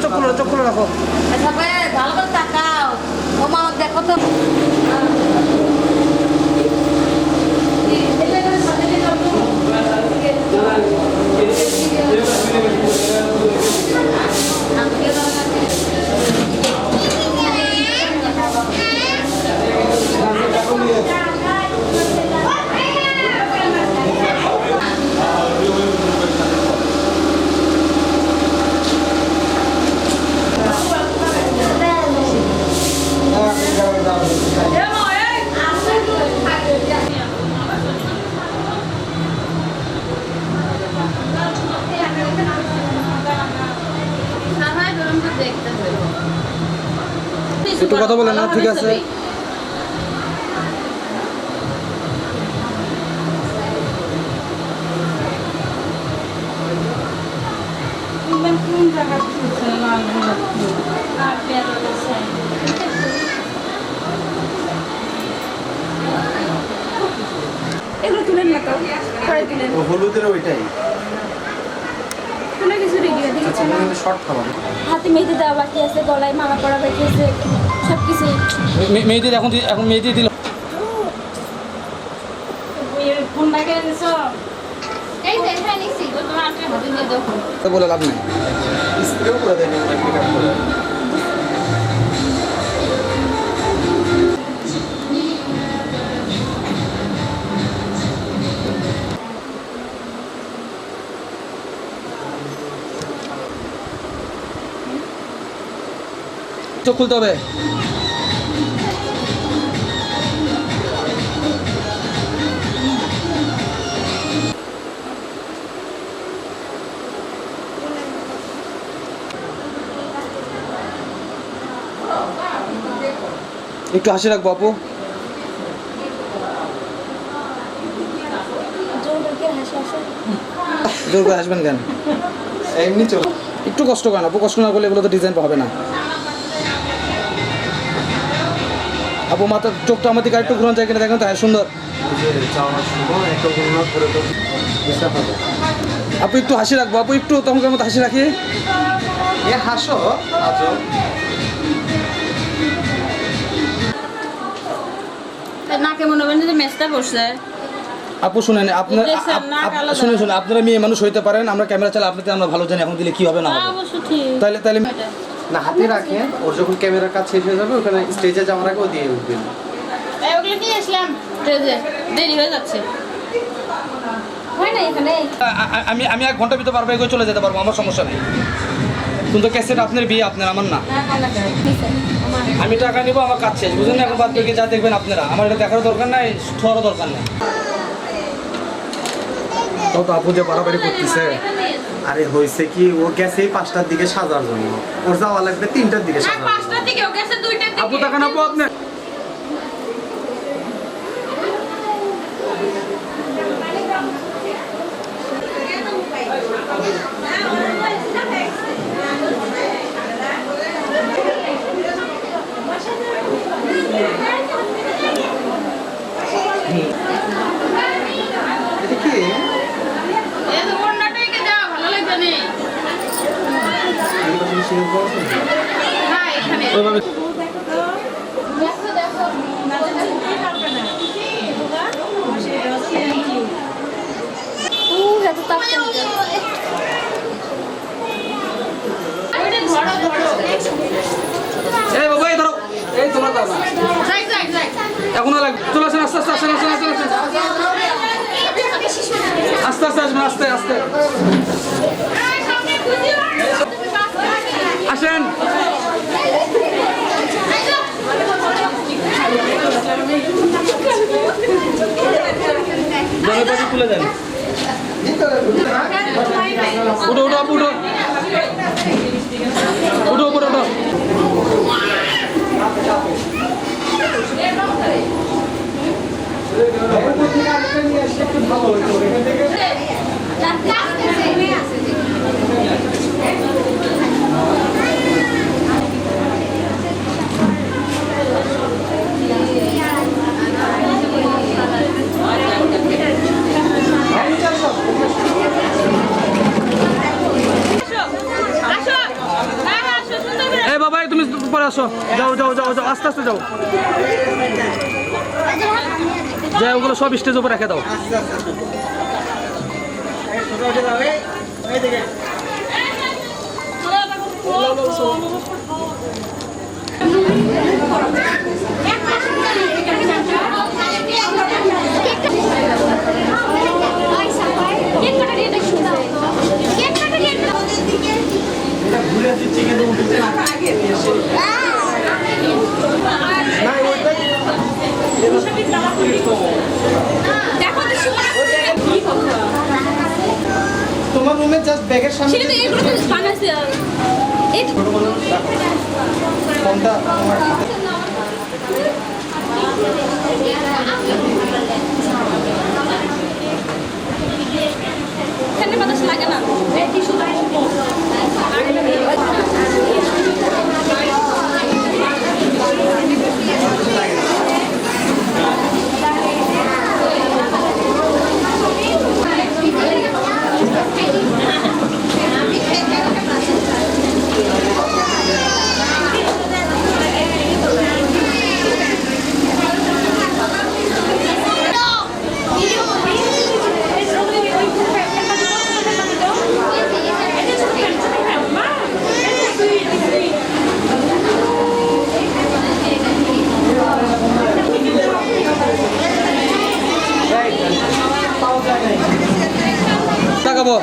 চোখ খুলে রাখো। ভালো করে তাকাও। ও মা দেখো তো। একটু কথা বলেন না, ঠিক আছে? এগুলো তুলেন না তো, পরে তুলেন। হলুদের ওইটাই তুলে কিছু রেডি হয়ে দিচ্ছে না। শর্ট খাবার হাতে মেহেদি দেওয়া বাকি আছে, গলায় মালা পরা বাকি আছে, সব কিছু। মেহেদি এখন মেহেদি দিল। ফোন লাগে দিছো। এই দেখাই নিছি তোমার আজকে হাতে দিয়ে দাও। বলে লাভ নেই। স্প্রেও করে দেন মেকআপ করে। চোখ খুলতে হবে। একটু হাসি রাখবো আপু। জোর করে হাসবেন কেন? এমনি চলো। একটু কষ্ট করেন আপু, কষ্ট না করলে এগুলো তো ডিজাইন হবে না। আপু মাথার চোখটা আমার দিকে একটু ঘুরান যায় কিনা দেখেন তো। হ্যাঁ, সুন্দর। যাওয়ার সময় একটা গুণনা করে তো বুঝতে হবে। আপু একটু হাসি রাখবো আপু, একটু তখনকার মতো হাসি রাখি। এ হাসো আজও। নাকে মনে হয় যে মেসটা বসছে। আপু শুনেন, আপনার দেখছেন, নাক আলাদা। শুনে আপনারা মেয়ে মানুষ হইতে পারেন, আমরা ক্যামেরা চালা আপনাদের আমরা ভালো জানি এখন দিলে কি হবে না হবে। অবশ্য ঠিক। তাহলে না হাতে রাখেন, ওর যখন ক্যামেরার কাজ শেষ হয়ে যাবে ওখানে স্টেজে যাওয়ার আগে ও দিয়ে উঠবেন। ওগুলো নিয়ে আসলাম স্টেজে, দেরি হয়ে যাচ্ছে। হয় না এখানে? আমি 1 ঘন্টার ভিতরে পারবো, এগিয়ে চলে যেতে পারবো, আমার সমস্যা নেই। কিন্তু ক্যাসেট আপনার বিয়ে, আপনার, আমার না। আমি টাকা নিবো, আমার কাজ শেষ, বুঝলেন না? এখন বাদ বাকি যা দেখবেন আপনারা, আমার এটা দেখারও দরকার নাই, ছোঁয়ারও দরকার নেই। তো আপু যে বাড়াবাড়ি করতেছে, আরে হয়েছে কি, ও গেছে 5টার দিকে সাজার জন্য, ওর যাওয়া লাগবে 3টার দিকে সাজার জন্য। 5টার দিকে ও গেছে 2টার দিকে। আপু টাকা নেবো আপনার। এটা কি? এই তো কর্ণাটকে যাও, ভালো লাগবে না। এগুলো তুমি শেয়ার করো? হ্যাঁ এখানে। ওইভাবে দেখো দেখো। এত তাড়াতাড়ি। ওইটা ধরো ধরো। এই বাবা, এই ধরো, এই তোমার দাও না। যাই যাই যাই। এখনো লাগবে, চলে আসেন, আস্তে আস্তে আসেন, আসেন, আসেন, আসেন। আস্তে আস্তে আসবেন, আস্তে আস্তে আসেন। জলের পাশে তুলে দেন। উঠো উঠো আপু, উঠো উঠো উপরে উঠো। আসো আসো। হ্যাঁ আসো যাও যাও যাও যাও আস্তে আস্তে যাও যাই ওগুলো সব স্টেজ উপর রেখে দাও তোমার রুমে জাস্ট ব্যাগের সামনে সেটা তো এগুলো তো বানাইছে এই তো ফোনটা তোমার ফ্যানের বাতাস লাগে না তাকাবো